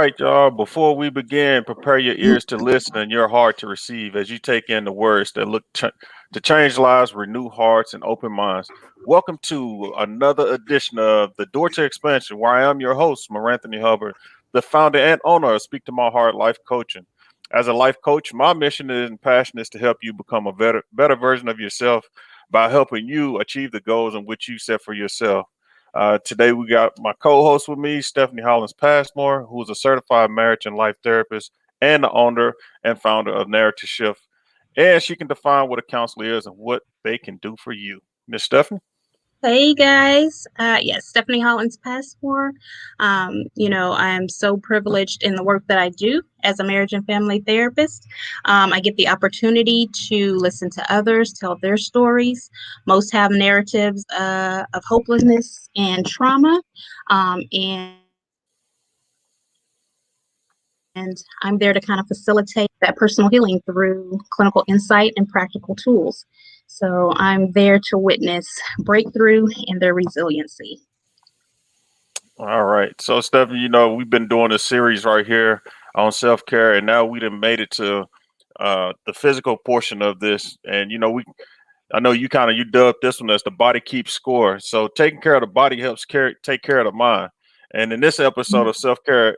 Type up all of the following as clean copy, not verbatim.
right, y'all. Before we begin, prepare your ears to listen and your heart to receive as you take in the words that look to change lives, renew hearts, and open minds. Welcome to another edition of the Door to Expansion, where I am your host, Maranthony Hubbard, the founder and owner of Speak to My Heart Life Coaching. As a life coach, my mission and passion is to help you become a better version of yourself by helping you achieve the goals in which you set for yourself. Today we got my co-host with me, Stephanie Hollins Passmore, who is a certified marriage and life therapist and the owner and founder of Narrative Shift. And she can define what a counselor is and what they can do for you. Miss Stephanie? Hey guys, yes, Stephanie Hollins Passport. I'm so privileged in the work that I do as a marriage and family therapist. I get the opportunity to listen to others tell their stories. Most have narratives of hopelessness and trauma, and I'm there to kind of facilitate that personal healing through clinical insight and practical tools. So I'm there to witness breakthrough and their resiliency. All right. So, Stephanie, we've been doing a series right here on self-care, and now we done made it to the physical portion of this. And, I know you dubbed this one as the body keeps score. So taking care of the body helps take care of the mind. And in this episode of self-care,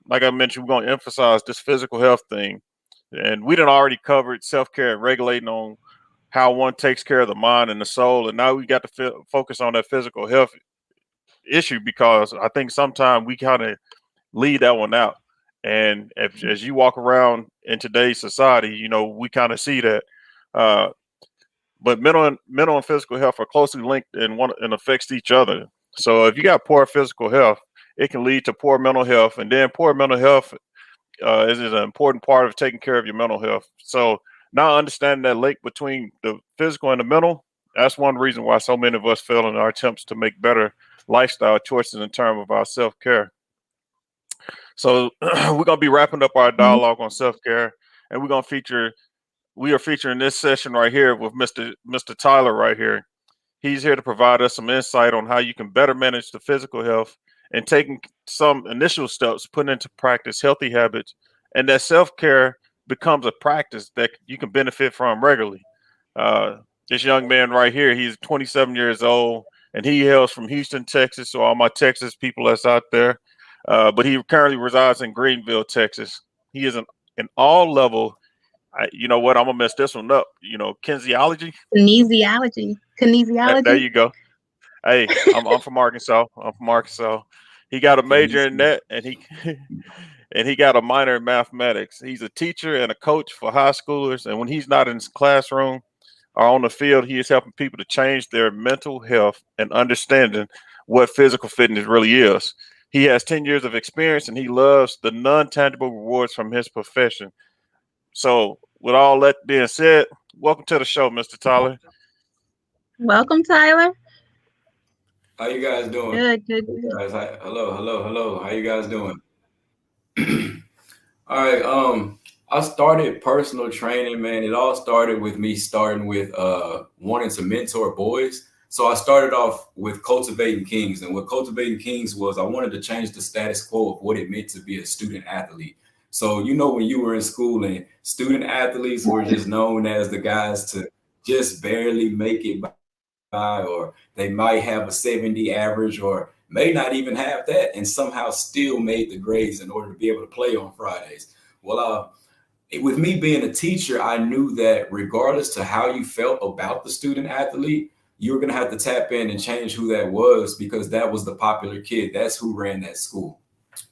like I mentioned, we're going to emphasize this physical health thing. And we done already covered self-care and regulating on how one takes care of the mind and the soul. And now we got to focus on that physical health issue because I think sometimes we kind of leave that one out. And as you walk around in today's society, we kind of see that. Uh, but mental and physical health are closely linked and affects each other. So if you got poor physical health, it can lead to poor mental health, and then poor mental health is an important part of taking care of your mental health. So now understanding that link between the physical and the mental, that's one reason why so many of us fail in our attempts to make better lifestyle choices in terms of our self care. So we're gonna be wrapping up our Mhm. dialogue on self care, and we are featuring this session right here with Mr. Tyler right here. He's here to provide us some insight on how you can better manage the physical health and taking some initial steps, putting into practice healthy habits, and that self care becomes a practice that you can benefit from regularly. Uh, this young man right here, he's 27 years old, and he hails from Houston, Texas. So all my Texas people that's out there, but he currently resides in Greenville, Texas. He is an all level. You know what? I'm gonna mess this one up. Kinesiology. Kinesiology. There Kinesiology. you go. Hey, I'm from Arkansas. I'm from Arkansas. He got a major in that, and he and he got a minor in mathematics. He's a teacher and a coach for high schoolers, and when he's not in his classroom or on the field, he is helping people to change their mental health and understanding what physical fitness really is. He has 10 years of experience, and he loves the non-tangible rewards from his profession. So, with all that being said, welcome to the show, Mr. Tyler. Welcome, Tyler. How you guys doing? Good, good, good. Guys, hello, hello, hello. How you guys doing? All right. I started personal training, man. It all started with me starting with wanting to mentor boys. So I started off with Cultivating Kings, and what Cultivating Kings was, I wanted to change the status quo of what it meant to be a student athlete. So when you were in school and student athletes were just known as the guys to just barely make it by, or they might have a 70 average, or may not even have that, and somehow still made the grades in order to be able to play on Fridays. Well, with me being a teacher, I knew that regardless to how you felt about the student athlete, you were going to have to tap in and change who that was, because that was the popular kid. That's who ran that school.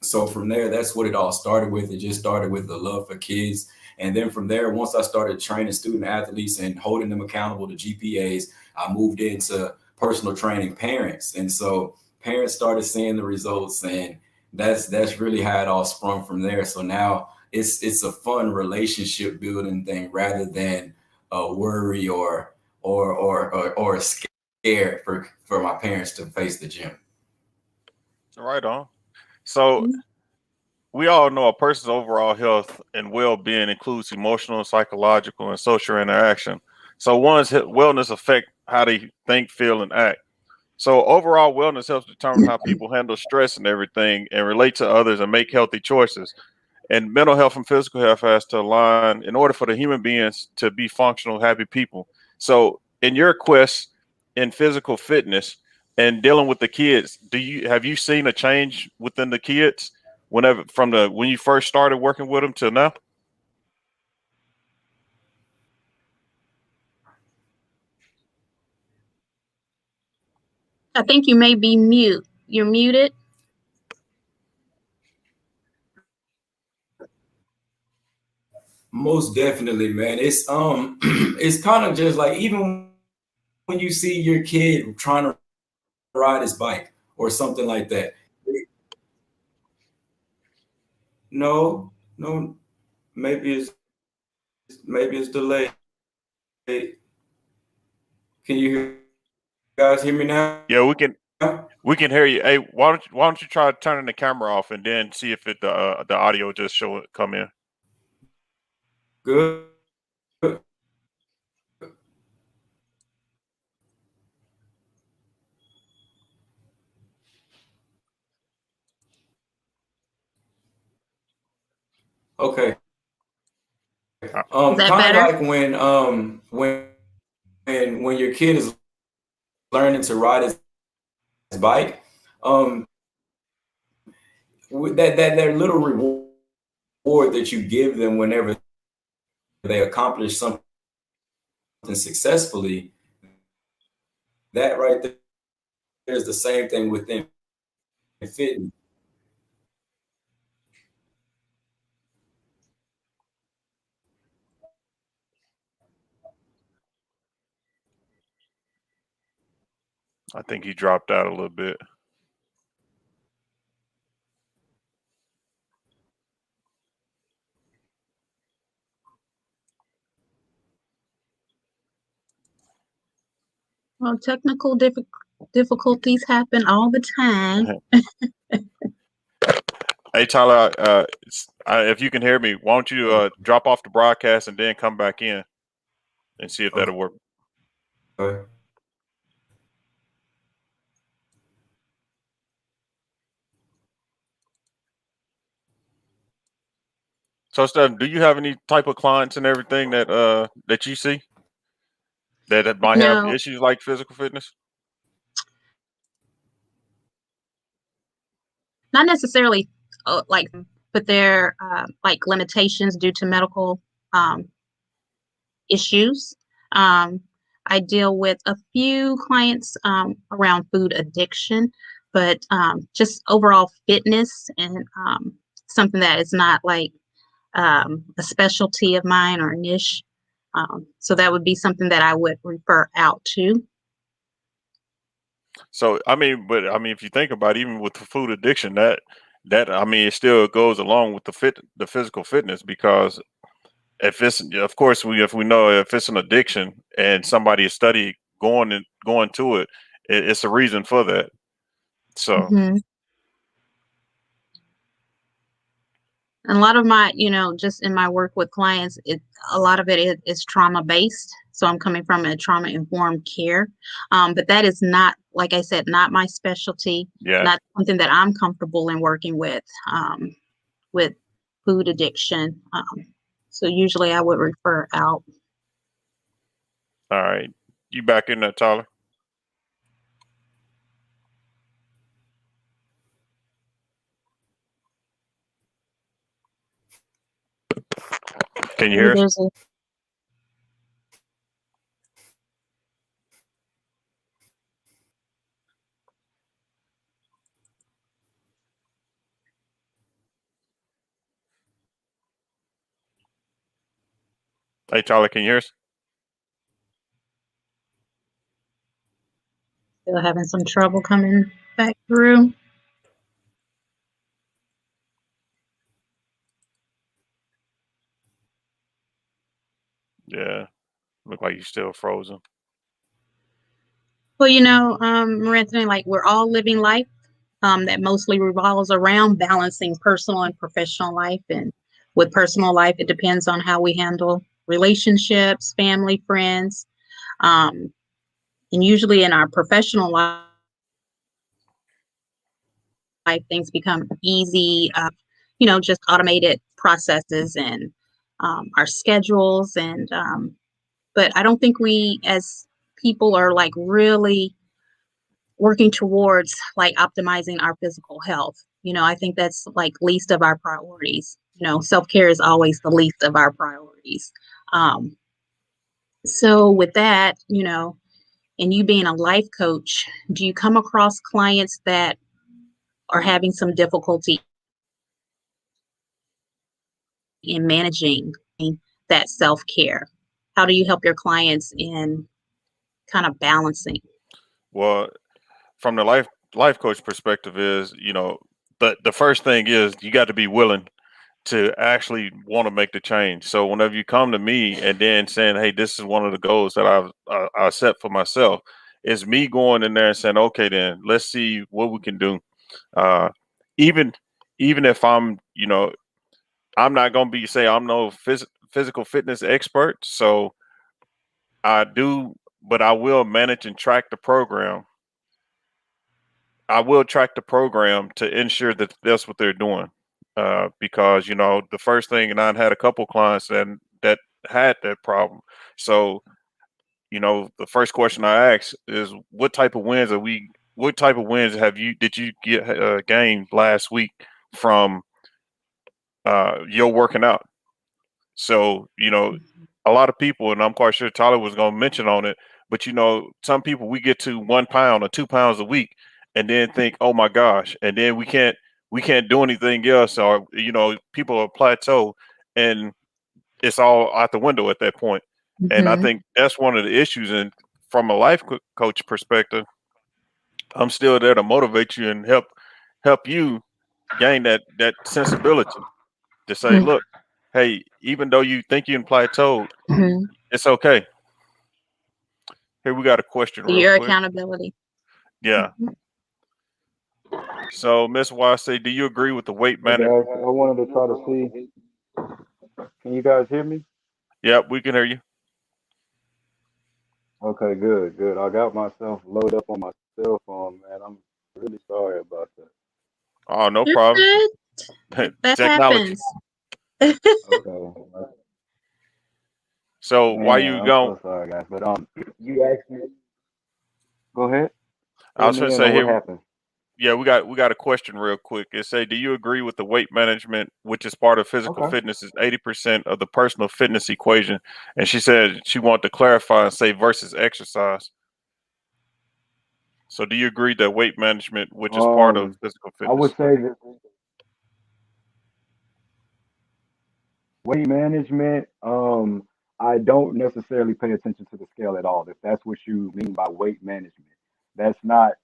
So from there, that's what it all started with. It just started with the love for kids. And then from there, once I started training student athletes and holding them accountable to GPAs, I moved into personal training parents. And so parents started seeing the results, and that's really how it all sprung from there. So now it's a fun relationship building thing rather than a worry or a scare for my parents to face the gym. Right on. So we all know a person's overall health and well-being includes emotional, psychological, and social interaction. So one's wellness affect how they think, feel, and act. So overall wellness helps determine how people handle stress and everything and relate to others and make healthy choices. And mental health and physical health has to align in order for the human beings to be functional, happy people. So in your quest in physical fitness and dealing with the kids, have you seen a change within the kids whenever from the when you first started working with them till now? I think you may be mute. You're muted. Most definitely, man. It's it's kind of just like even when you see your kid trying to ride his bike or something like that. No, no, maybe it's delayed. Can you guys hear me now? Yeah, we can hear you. Hey, why don't you try turning the camera off and then see if the audio just show it come in. Good. Okay. Uh, Is that Kind of better? like when your kid is learning to ride his bike, um, with that little reward that you give them whenever they accomplish something successfully, that right there is the same thing within fitness. I think he dropped out a little bit. Well, technical difficulties happen all the time. Hey Tyler, if you can hear me, why don't you drop off the broadcast and then come back in and see if that'll work. Okay. So, Steph, do you have any type of clients and everything that you see that might have No, issues like physical fitness? not necessarily like, but they're like limitations due to medical um, issues. Um, I deal with a few clients around food addiction, but just overall fitness and something that is not like a specialty of mine or niche. So that would be something that I would refer out to. So, if you think about it, even with the food addiction, that it still goes along with the physical fitness because if it's of course if we know if it's an addiction and somebody is study going to it, it's a reason for that. So, Mhm. And a lot of my, just in my work with clients, a lot of it is trauma based. So I'm coming from a trauma informed care. But that is not, like I said, not my specialty, yeah. not something that I'm comfortable in working with food addiction. So usually I would refer out. All right. You back in there, Tyler? Can you Maybe hear us? there's a Hey, Tyler, can you hear us? still having some trouble coming back through. Yeah. Look like you're still frozen. Well, Anthony, like we're all living life that mostly revolves around balancing personal and professional life. And with personal life, it depends on how we handle relationships, family, friends. And usually in our professional life, things become easy, just automated processes and our schedules. And but I don't think we as people are like really working towards like optimizing our physical health. I think that's like least of our priorities. Self-care is always the least of our priorities. Um, so with that, and you being a life coach, do you come across clients that are having some difficulty in managing that self-care? How do you help your clients in kind of balancing? Well, from the life coach perspective is, the first thing is you got to be willing to actually want to make the change. So whenever you come to me and then saying, "Hey, this is one of the goals that I set for myself," it's me going in there and saying, "Okay, then let's see what we can do." Uh, even even if I'm not gonna be say I'm no physical fitness expert, so I do, but I will manage and track the program. I will track the program to ensure that that's what they're doing. Because the first thing, and I had a couple clients that had that problem. So the first question I ask is, what type of wins are we? What type of wins did you get gained last week from your working out? So a lot of people, and I'm quite sure Tyler was going to mention on it, but some people we get to 1 pound or 2 pounds a week, and then think, oh my gosh, and then we can't do anything else, or people are plateau, and it's all out the window at that point. And I Mm-hmm. think that's one of the issues. And from a life coach perspective, I'm still there to motivate you and help you gain that sensibility to say, look, hey, even though you think you're in plateau, Mm-hmm. it's okay. Here we got a question real Your quick. accountability. Yeah. Mhm. So Miss Y, do you agree with the weight Hey management? guys, I wanted to try to see. Can you guys hear me? Yep, we can hear you. Okay, good, good. I got myself loaded up on my cell phone, man. I'm really sorry about that. Oh, no You're problem. good. That Technology. happens. Okay, So why man, you I'm going? so sorry, guys. But you asked me. Go ahead, I fill was going me to in say on what here. happened. Yeah, we got a question real quick. It say, do you agree with the weight management, which is part of physical Okay. fitness, is 80% of the personal fitness equation? And she said she wanted to clarify and say versus exercise. So do you agree that weight management, which is part of Um, physical I would fitness? say that weight management. I don't necessarily pay attention to the scale at all. If that's what you mean by weight management, that's not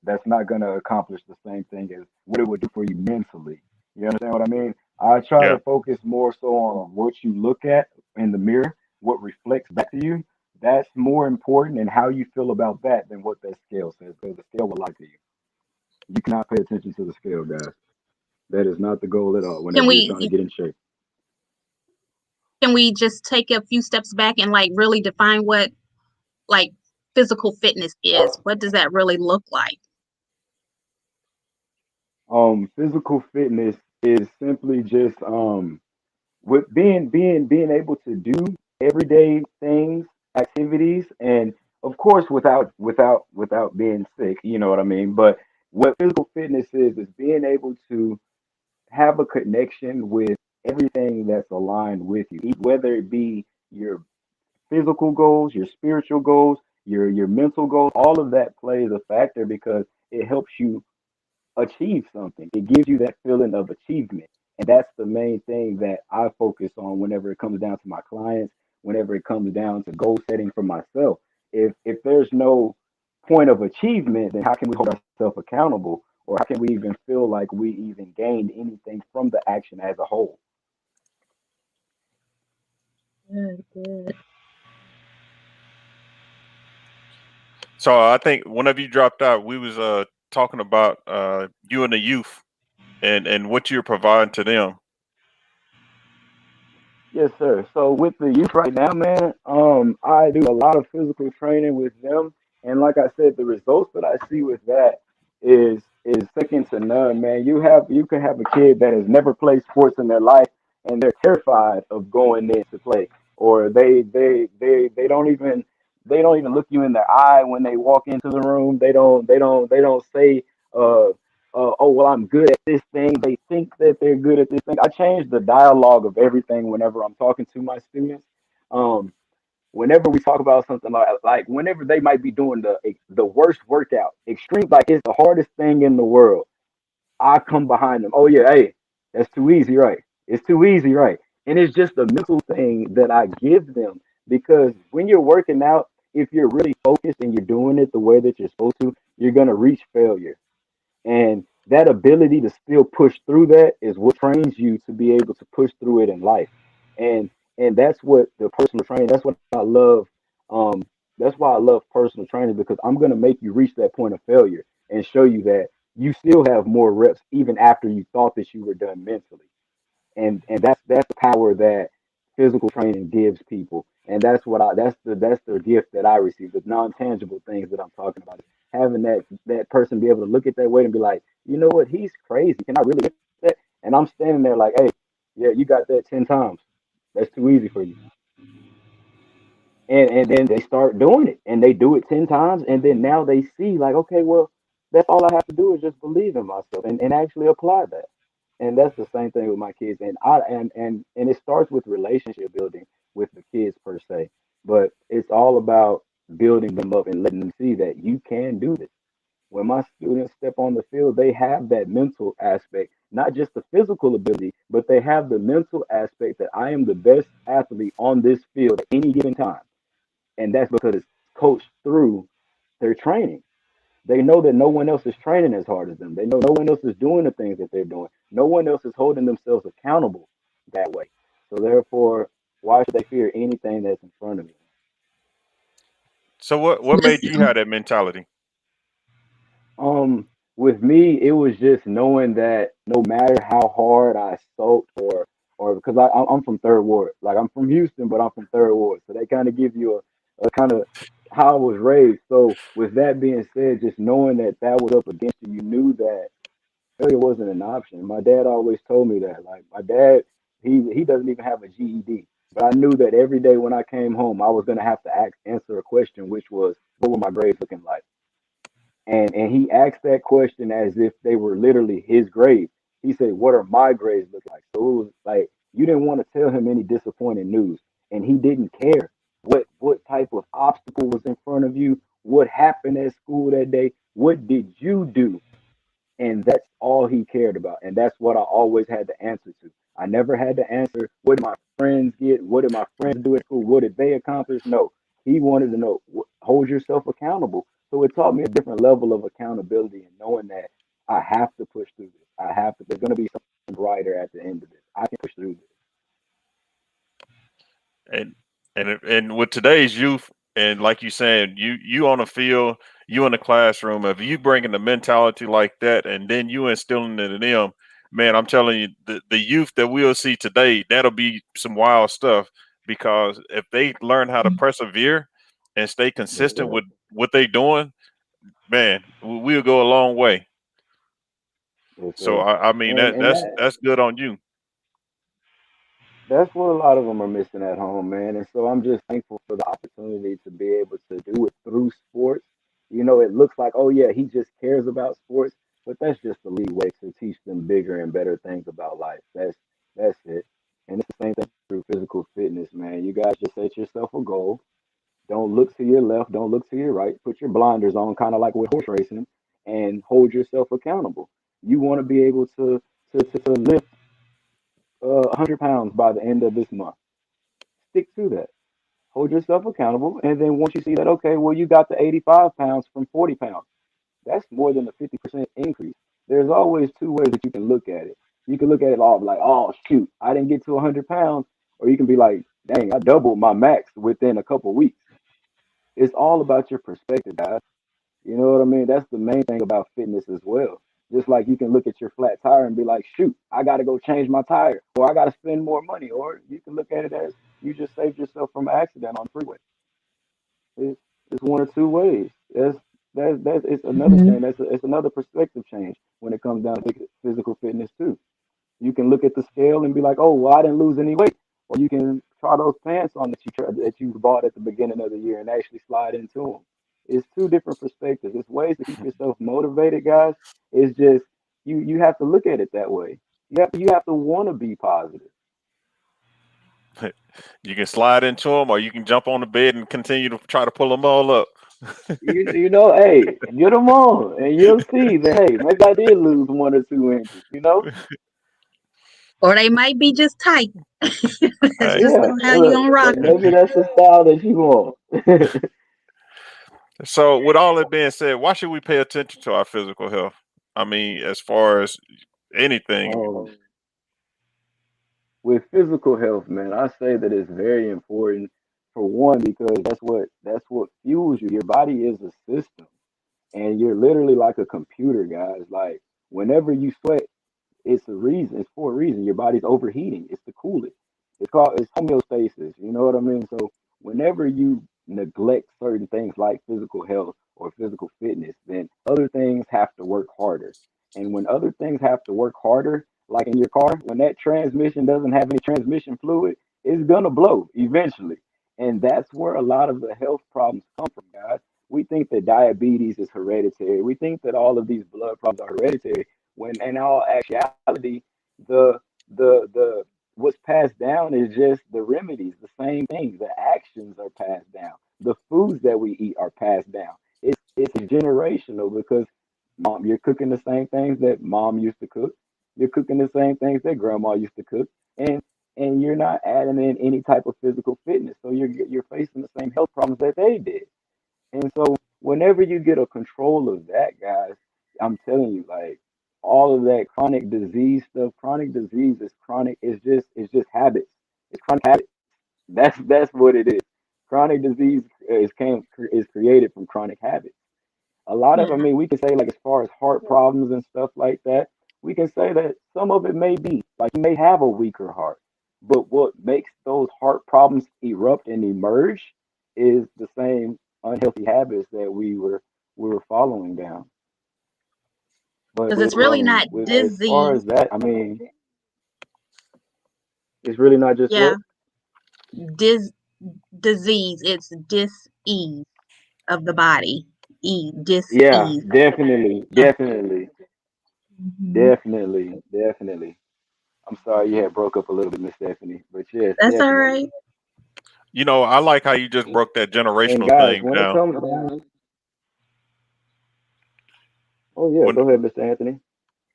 going to accomplish the same thing as what it would do for you mentally. You understand what I mean? I try Yeah. to focus more so on what you look at in the mirror, what reflects back to you. That's more important and how you feel about that than what that scale says. Because the scale will lie to you. You cannot pay attention to the scale, guys. That is not the goal at all. Can Whenever you're we trying to get in shape. can we just take a few steps back and like really define what like physical fitness is? What does that really look like? Physical fitness is simply just with being able to do everyday things, activities, and of course without being sick. You know what I mean? But what physical fitness is being able to have a connection with everything that's aligned with you, whether it be your physical goals, your spiritual goals, your mental goals. All of that plays a factor because it helps you achieve something. It gives you that feeling of achievement. And that's the main thing that I focus on whenever it comes down to my clients, whenever it comes down to goal setting for myself. If there's no point of achievement, then how can we hold ourselves accountable? Or how can we even feel like we even gained anything from the action as a whole? Good, good. So I think whenever you dropped out, we was talking about you and the youth and what you're providing to them. Yes, sir. So with the youth right now, man, I do a lot of physical training with them, and like I said, the results that I see with that is is second to none, man. You can have a kid that has never played sports in their life, and they're terrified of going in to play, or they don't even look you in the eye when they walk into the room. They don't say oh well, I'm good at this thing. They think that they're good at this thing. I change the dialogue of everything whenever I'm talking to my students. Um, Whenever we talk about something like whenever they might be doing the worst workout, extreme, like it's the hardest thing in the world, I come behind them. Oh yeah, hey, that's too easy, right? It's too easy, right? And it's just a mental thing that I give them because when you're working out, if you're really focused and you're doing it the way that you're supposed to, you're gonna reach failure. And that ability to still push through that is what trains you to be able to push through it in life. And and that's what the personal training, that's what I love. Um, that's why I love personal training because I'm gonna make you reach that point of failure and show you that you still have more reps even after you thought that you were done mentally. And that's the power that physical training gives people. And that's the gift that I receive, the non-tangible things that I'm talking about. Having that person be able to look at that weight and be like, you know what, he's crazy. Can I really get that? And I'm standing there like, hey, yeah, you got that 10 times. That's too easy for you. And then they start doing it and they do it 10 times, and then now they see like, okay, well, that's all I have to do is just believe in myself and actually apply that. And that's the same thing with my kids. And and it starts with relationship building with the kids per se, but it's all about building them up and letting them see that you can do this. When my students step on the field, they have that mental aspect, not just the physical ability, but they have the mental aspect that I am the best athlete on this field at any given time. And that's because it's coached through their training. They know that no one else is training as hard as them. They know no one else is doing the things that they're doing. No one else is holding themselves accountable that way. So therefore, why should they fear anything that's in front of them? So what made you have that mentality? Um, with me, it was just knowing that no matter how hard I sulked or because I'm from Third Ward, like I'm from Houston, but I'm from Third Ward, so they kind of give you a kind of how I was raised. So with that being said, just knowing that that was up against you, you knew that failure wasn't an option. My dad always told me that. Like my dad, he doesn't even have a GED, but I knew that every day when I came home, I was gonna have to answer a question, which was, what were my grades looking like? And he asked that question as if they were literally his grades. He said, "What are my grades look like?" So it was like you didn't want to tell him any disappointing news, and he didn't care what type of obstacle was in front of you, what happened at school that day, what did you do, and that's all he cared about. And that's what I always had to answer to. I never had to answer, what did my friends get? What did my friends do at school? What did they accomplish? No. He wanted to know, hold yourself accountable. So it taught me a different level of accountability and knowing that I have to push through this. I have to, there's going to be something brighter at the end of this. I can push through this. And and with today's youth, and like you saying, you on the field, you in the classroom. If you bringing the mentality like that, and then you instilling it in them, man, I'm telling you, the youth that we'll see today, that'll be some wild stuff. Because if they learn how to persevere and stay Yes, consistent sir. with what they doing, man, we'll go a long way. Yes, So sir. I mean And that's good on you. that's what a lot of them are missing at home, man. And so I'm just thankful for the opportunity to be able to do it through sports. You know, it looks like, oh yeah, he just cares about sports, but that's just the leeway to teach them bigger and better things about life. That's it. And it's the same thing through physical fitness, man. You guys just set yourself a goal. Don't look to your left, don't look to your right. Put your blinders on, kind of like with horse racing, and hold yourself accountable. You want to be able to lift 100 pounds by the end of this month. Stick to that. Hold yourself accountable. And then once you see that, okay, well, you got the 85 pounds from 40 pounds. That's more than a 50% increase. There's always two ways that you can look at it. You can look at it all like, oh, shoot, I didn't get to 100 pounds. Or you can be like, dang, I doubled my max within a couple weeks. It's all about your perspective, guys. You know what I mean? That's the main thing about fitness as well. Just like you can look at your flat tire and be like, shoot, I got to go change my tire, or I got to spend more money. Or you can look at it as you just saved yourself from an accident on the freeway. It's, it's one or two ways. that's it's another thing. It's another perspective change when it comes down to physical fitness too. You can look at the scale and be like, oh, well, I didn't lose any weight. Or you can try those pants on that you bought at the beginning of the year and actually slide into them. It's two different perspectives. It's ways to keep yourself motivated, guys. It's just you have to look at it that way. You have to want to be positive. You can slide into them, or you can jump on the bed and continue to try to pull them all up. Hey, get them on, and you'll see that. Hey, maybe I did lose 1 or 2 inches. Or they might be just tight. That's Hey, just Yeah, how you look, gonna rock them. maybe that's the style that you want. so with all that being said, why should we pay attention to our physical health? I mean, as far as anything. um, with physical health, man, I say that it's very important for one because that's what fuels you. Your body is a system, and you're literally like a computer, guys. Like whenever you sweat, it's a reason. It's for a reason. Your body's overheating. It's to cool it. It's homeostasis. You know what I mean? So whenever you neglect certain things like physical health or physical fitness, then other things have to work harder. And when other things have to work harder, like in your car, when that transmission doesn't have any transmission fluid, it's gonna blow eventually. And that's where a lot of the health problems come from, guys. We think that diabetes is hereditary. We think that all of these blood problems are hereditary when in all actuality the the what's passed down is just the remedies, the same thing. The actions are passed down. The foods that we eat are passed down. It's generational because mom, you're cooking the same things that mom used to cook. You're cooking the same things that grandma used to cook, and you're not adding in any type of physical fitness. So you're facing the same health problems that they did. And so whenever you get a control of that, guys, I'm telling you, like all of that chronic disease stuff, chronic disease is chronic. It's just habits. It's chronic habits. That's what it is. Chronic disease is created from chronic habits. A lot of, I Yeah. mean, we can say like as far as heart problems and stuff like that, we can say that some of it may be like you may have a weaker heart, but what makes those heart problems erupt and emerge is the same unhealthy habits that we were following down. But Because it's really not with as far disease. as that, I mean, it's really not just Yeah. what. Dis disease. It's dis-ease of the body. Yeah, Dis-ease. definitely, Yeah. definitely, Hmm. definitely. I'm sorry you had broke up a little bit, Miss Stephanie, but yes, That's all definitely. right. I like how you just broke that And generational guys, thing when it down. comes down, oh yeah, When go ahead, Mr. Anthony.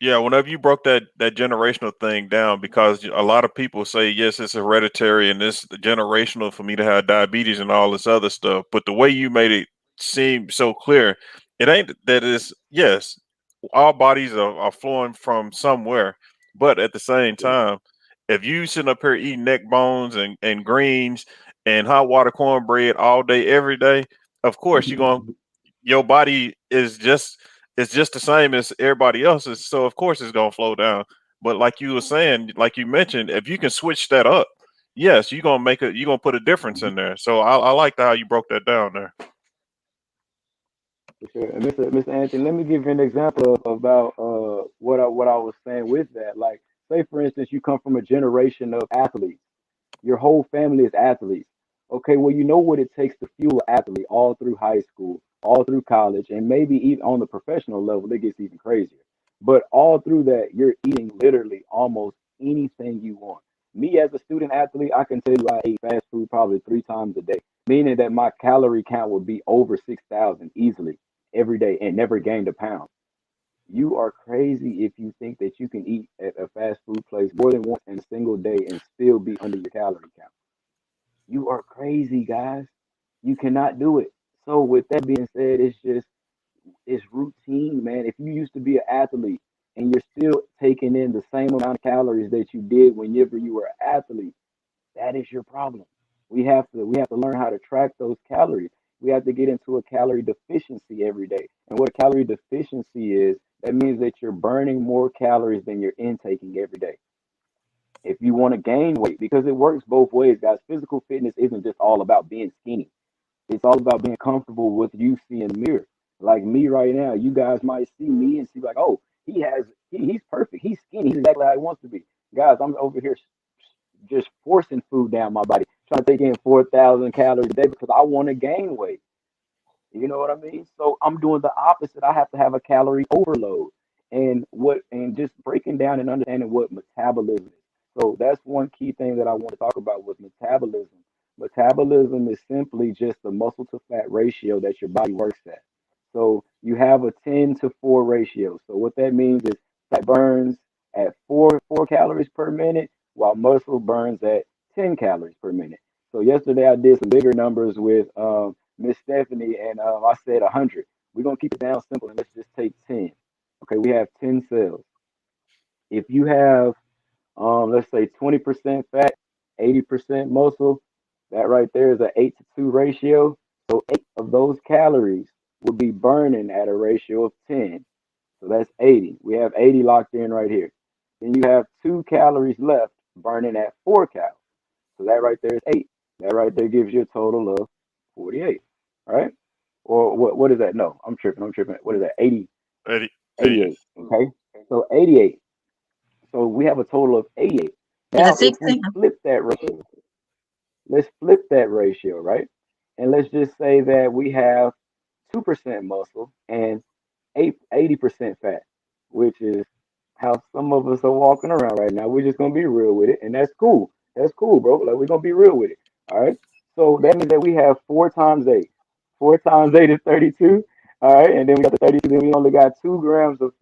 Yeah, whenever you broke that generational thing down, because a lot of people say yes, it's hereditary and it's generational for me to have diabetes and all this other stuff. But the way you made it seem so clear, it ain't that it's yes, all bodies are flowing from somewhere, but at the same time, if you sitting up here eating neck bones and greens and hot water cornbread all day every day, of course you're gonna your body is just it's just the same as everybody else's. So of course it's gonna flow down. But like you were saying, like you mentioned, if you can switch that up, yes, you're gonna put a difference in there. So I like how you broke that down there. For sure. And Mr. Anthony, let me give you an example about what I was saying with that. Like, say for instance, you come from a generation of athletes. Your whole family is athletes. Okay, well, you know what it takes to fuel an athlete all through high school, all through college, and maybe even on the professional level, it gets even crazier. But all through that, you're eating literally almost anything you want. Me as a student athlete, I can tell you I ate fast food probably 3 times a day, meaning that my calorie count would be over 6,000 easily every day and never gained a pound. You are crazy if you think that you can eat at a fast food place more than once in a single day and still be under your calorie count. You are crazy, guys. You cannot do it. So with that being said, it's routine, man. If you used to be an athlete and you're still taking in the same amount of calories that you did whenever you were an athlete, that is your problem. We have to learn how to track those calories. We have to get into a calorie deficiency every day. And what a calorie deficiency is, that means that you're burning more calories than you're intaking every day. If you want to gain weight, because it works both ways, guys. Physical fitness isn't just all about being skinny. It's all about being comfortable with you see in the mirror. Like me right now, you guys might see me and see like, oh, he's perfect. He's skinny. He's exactly how he wants to be. Guys, I'm over here just forcing food down my body, trying to take in 4,000 calories a day because I want to gain weight. You know what I mean? So I'm doing the opposite. I have to have a calorie overload. And just breaking down and understanding what metabolism is. So that's one key thing that I want to talk about with metabolism. Metabolism is simply just the muscle to fat ratio that your body works at. So you have a 10-4 ratio. So what that means is fat burns at four calories per minute, while muscle burns at 10 calories per minute. So yesterday I did some bigger numbers with Miss Stephanie, and I said 100. We're gonna keep it down simple, and let's just take 10. Okay, we have 10 cells. If you have, let's say 20% fat, 80% muscle, that right there is an 8-2 ratio. So 8 of those calories would be burning at a ratio of 10. So that's 80. We have 80 locked in right here. Then you have 2 calories left burning at 4 calories. So that right there is 8. That right there gives you a total of 48. Right? Or what is that? No, I'm tripping. I'm tripping. What is that? 80, 80, 88. 88. Okay. So 88. So we have a total of 88. Yeah, Now, if we 16. flip that ratio, let's flip that ratio, right? And let's just say that we have 2% muscle and 80% fat, which is how some of us are walking around right now. We're just gonna be real with it, and that's cool. That's cool, bro. Like we're gonna be real with it. All right. So that means that we have 4 times 8. 4 times 8 is 32. All right, and then we got the 32. Then we only got 2 grams of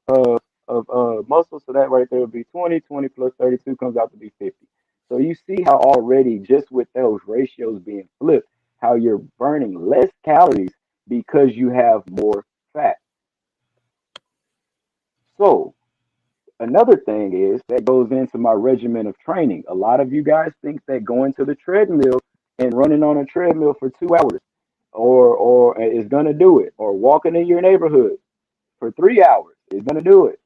muscle, so that right there would be 20. 20 plus 32 comes out to be 50. So you see how already just with those ratios being flipped, how you're burning less calories because you have more fat. So another thing is that goes into my regimen of training. A lot of you guys think that going to the treadmill and running on a treadmill for 2 hours or is gonna do it, or walking in your neighborhood for 3 hours is gonna do it.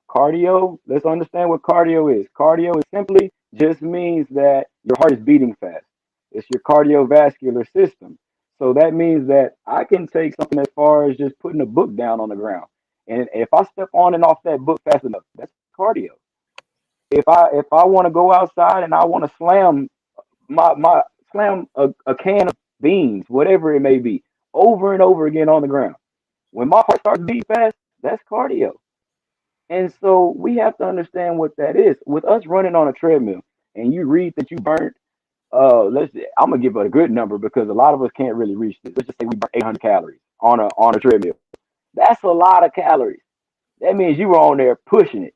Cardio, let's understand what cardio is. Cardio is simply just means that your heart is beating fast. It's your cardiovascular system. So that means that I can take something as far as just putting a book down on the ground. And if I step on and off that book fast enough, that's cardio. If I want to go outside and I want to my slam a can of beans, whatever it may be, over and over again on the ground. When my heart starts beating fast, that's cardio. And so we have to understand what that is. With us running on a treadmill, and you read that you burnt, I'm gonna give it a good number because a lot of us can't really reach this. Let's just say we burnt 800 calories on a treadmill. That's a lot of calories. That means you were on there pushing it.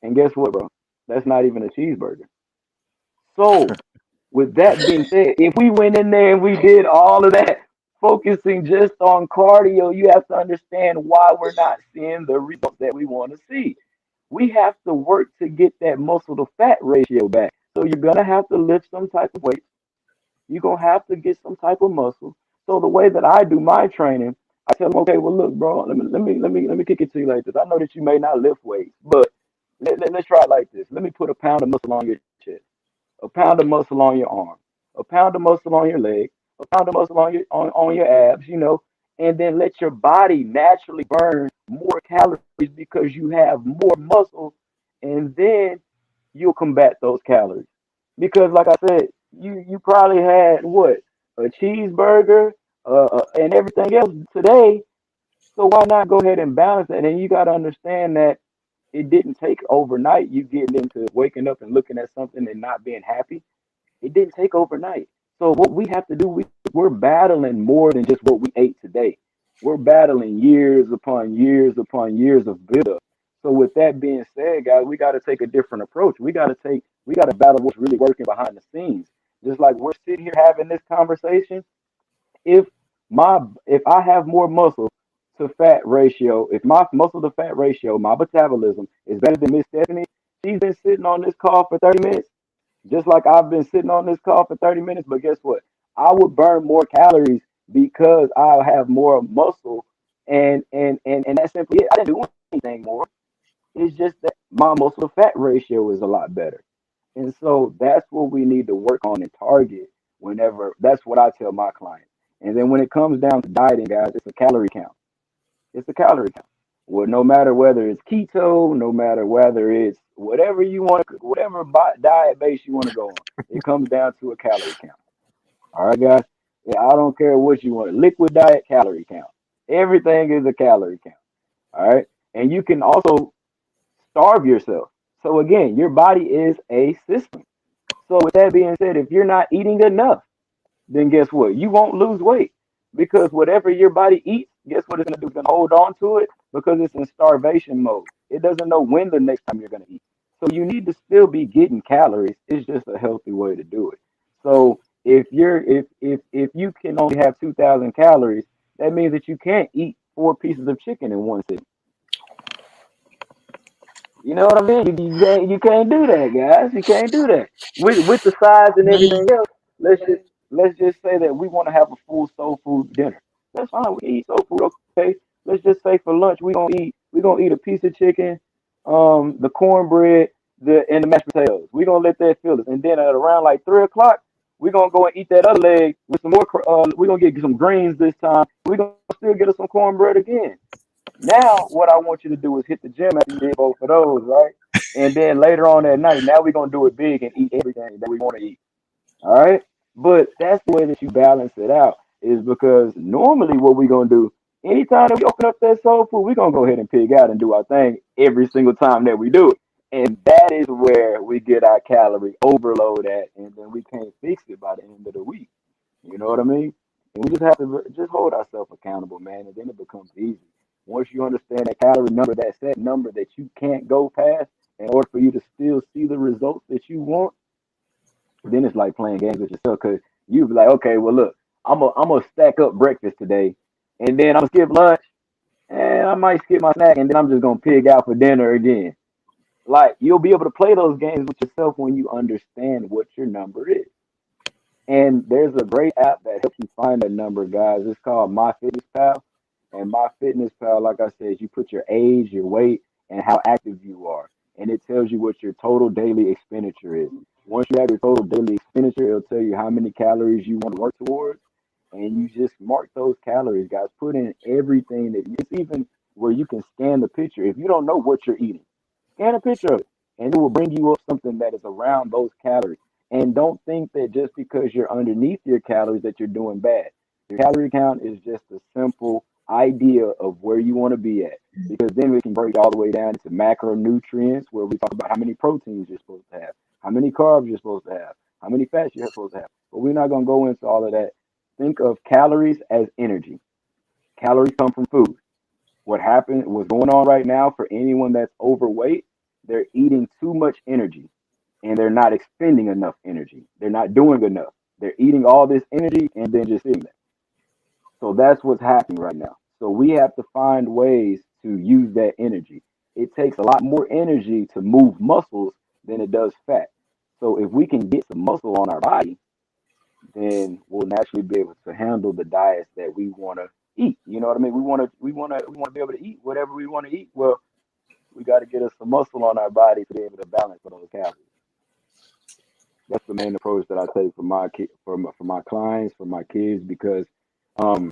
And guess what, bro? That's not even a cheeseburger. So, with that being said, if we went in there and we did all of that, focusing just on cardio, you have to understand why we're not seeing the results that we want to see. We have to work to get that muscle to fat ratio back. So you're gonna have to lift some type of weight. You're gonna have to get some type of muscle. So the way that I do my training, I tell them, okay, well look, bro, let me kick it to you like this. I know that you may not lift weights, but let's try it like this. Let me put a pound of muscle on your chest, a pound of muscle on your arm, a pound of muscle on your leg, a pound of muscle on your abs, and then let your body naturally burn more calories because you have more muscle, and then you'll combat those calories. Because like I said, you probably had what, a cheeseburger and everything else today. So why not go ahead and balance that? And you got to understand that it didn't take overnight. You getting into waking up and looking at something and not being happy. It didn't take overnight. So what we have to do, we're battling more than just what we ate today. We're battling years upon years upon years of buildup. So with that being said, guys, we got to take a different approach. We got to battle what's really working behind the scenes. Just like we're sitting here having this conversation, if if I have more muscle to fat ratio, if my muscle to fat ratio, my metabolism is better than Miss Stephanie, she's been sitting on this call for 30 minutes, just like I've been sitting on this call for 30 minutes. But guess what? I would burn more calories because I have more muscle, and that's simply it. I didn't do anything more. It's just that my muscle to fat ratio is a lot better. And so that's what we need to work on and target whenever. That's what I tell my clients. And then when it comes down to dieting, guys, it's a calorie count. It's a calorie count. Well, no matter whether it's keto, no matter whether it's whatever you want, whatever diet base you want to go on, it comes down to a calorie count. All right, guys. Yeah, I don't care what you want. Liquid diet, calorie count. Everything is a calorie count. All right, and you can also starve yourself. So again, your body is a system. So with that being said, if you're not eating enough, then guess what? You won't lose weight because whatever your body eats, guess what it's gonna do? It's gonna hold on to it because it's in starvation mode. It doesn't know when the next time you're gonna eat. So you need to still be getting calories. It's just a healthy way to do it. So if you can only have 2,000 calories, that means that you can't eat 4 pieces of chicken in one sitting. You know what I mean? You can't do that, guys. You can't do that. With the size and Me. everything else, let's just say that we want to have a full soul food dinner. That's fine. We eat soul food, okay? Let's just say for lunch we gonna eat a piece of chicken, the cornbread, and the mashed potatoes. We gonna let that fill us, and then at around like 3 o'clock, we gonna go and eat that other leg with some more. We gonna get some greens this time. We gonna still get us some cornbread again. Now, what I want you to do is hit the gym after you did both of those, right? And then later on that night, now we're gonna do it big and eat everything that we want to eat. All right. But that's the way that you balance it out, is because normally what we're gonna do, anytime that we open up that soul food, we're gonna go ahead and pig out and do our thing every single time that we do it. And that is where we get our calorie overload at, and then we can't fix it by the end of the week. You know what I mean? And we just have to just hold ourselves accountable, man, and then it becomes easy. Once you understand that calorie number, that set number that you can't go past in order for you to still see the results that you want, then it's like playing games with yourself because you be like, okay, well, look, I'm gonna stack up breakfast today, and then I'm gonna skip lunch, and I might skip my snack, and then I'm just gonna pig out for dinner again. Like you'll be able to play those games with yourself when you understand what your number is. And there's a great app that helps you find that number, guys. It's called MyFitnessPal. And MyFitnessPal, like I said, you put your age, your weight, and how active you are. And it tells you what your total daily expenditure is. Once you have your total daily expenditure, it'll tell you how many calories you want to work towards. And you just mark those calories, guys. Put in everything that it's even where you can scan the picture. If you don't know what you're eating, scan a picture of it, and it will bring you up something that is around those calories. And don't think that just because you're underneath your calories that you're doing bad. Your calorie count is just a simple idea of where you want to be at. Because then we can break all the way down to macronutrients, where we talk about how many proteins you're supposed to have, how many carbs you're supposed to have, how many fats you're supposed to have. But we're not going to go into all of that. Think of calories as energy. Calories come from food. What's going on right now for anyone that's overweight, they're eating too much energy and they're not expending enough energy. They're not doing enough. They're eating all this energy and then just sitting there. So that's what's happening right now. So we have to find ways to use that energy. It takes a lot more energy to move muscles than it does fat. So if we can get some muscle on our body, then we'll naturally be able to handle the diets that we want to eat. You know what I mean? We want to be able to eat whatever we want to eat. Well, we got to get us some muscle on our body to be able to balance for those calories. That's the main approach that I take for my clients, for my kids, because um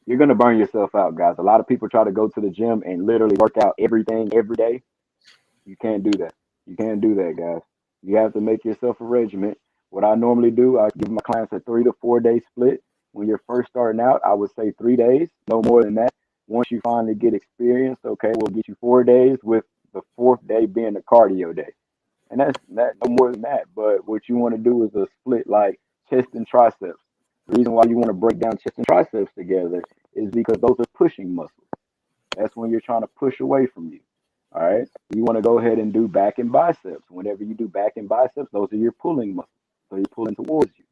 you're gonna burn yourself out, guys. A lot of people try to go to the gym and literally work out everything every day. You can't do that. You can't do that, guys. You have to make yourself a regiment. What I normally do, I give my clients a 3 to 4 day split. When you're first starting out, I would say 3 days, no more than that. Once you finally get experienced, okay, we'll get you 4 days with the fourth day being the cardio day. And that's that, no more than that. But what you want to do is a split like chest and triceps. The reason why you want to break down chest and triceps together is because those are pushing muscles. That's when you're trying to push away from you. All right. You want to go ahead and do back and biceps. Whenever you do back and biceps, those are your pulling muscles. So you're pulling towards you.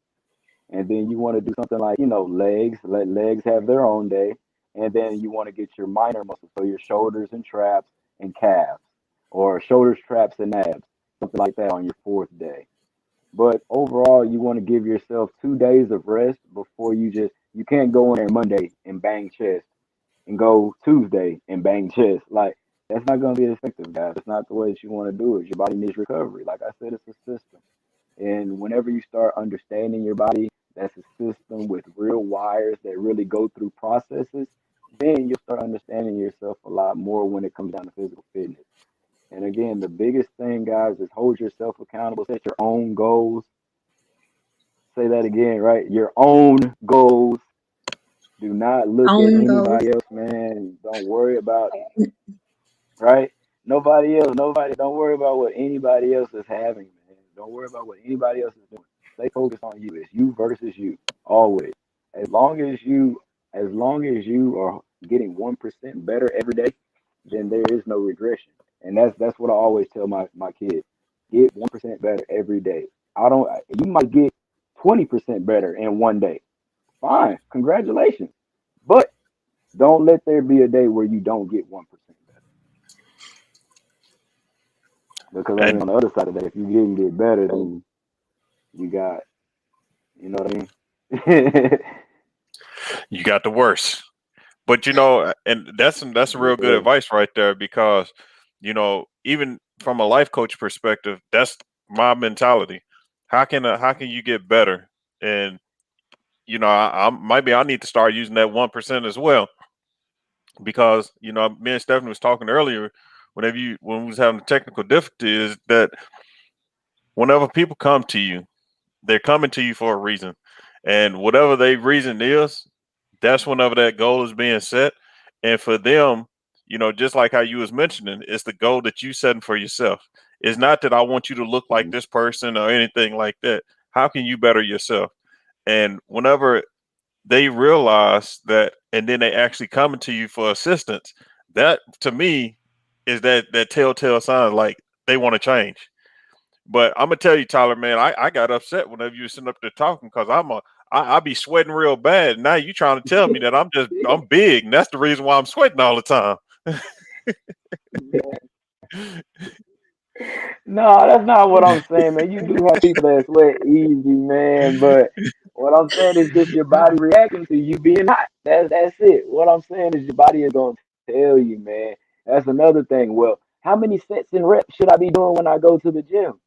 And then you want to do something like, legs, let legs have their own day. And then you want to get your minor muscles, so your shoulders and traps and calves, or shoulders, traps, and abs, something like that on your fourth day. But overall, you want to give yourself 2 days of rest before you can't go in there Monday and bang chest and go Tuesday and bang chest. Like, that's not going to be effective, guys. That's not the way that you want to do it. Your body needs recovery. Like I said, it's a system. And whenever you start understanding your body, that's a system with real wires that really go through processes, then you'll start understanding yourself a lot more when it comes down to physical fitness. And again, the biggest thing, guys, is hold yourself accountable, set your own goals. Say that again, right? Your own goals. Do not look at Own goals. anybody else, man. Don't worry about, right? Nobody, don't worry about what anybody else is having, man. Don't worry about what anybody else is doing. Stay focused on you. It's you versus you, always. As long as you, as long as you are getting 1% better every day, then there is no regression. And that's what I always tell my kids. Get 1% better every day. I don't. You might get 20% better in one day. Fine, congratulations. But don't let there be a day where you don't get 1% better. Because I mean, And on the other side of that, if you didn't get better, then you got, you know what I mean? you got the worst. But you know, and that's some real good Yeah. advice right there because, you know, even from a life coach perspective, that's my mentality. How can you get better? And you know, I maybe I need to start using that 1% as well because you know, me and Stephanie was talking earlier. When we was having the technical difficulties, that whenever people come to you, they're coming to you for a reason, and whatever their reason is, that's whenever that goal is being set. And for them, you know, just like how you was mentioning, it's the goal that you setting for yourself. It's not that I want you to look like Mhm. this person or anything like that. How can you better yourself? And whenever they realize that, and then they actually coming to you for assistance, that to me is that telltale sign like they want to change. But I'm gonna tell you, Tyler, man, I got upset whenever you were sitting up there talking because I be sweating real bad. Now you trying to tell me that I'm big, and that's the reason why I'm sweating all the time. No, that's not what I'm saying, man. You do have people that sweat easy, man. But what I'm saying is just your body reacting to you being hot. That's it. What I'm saying is your body is gonna tell you, man. That's another thing. Well, how many sets and reps should I be doing when I go to the gym?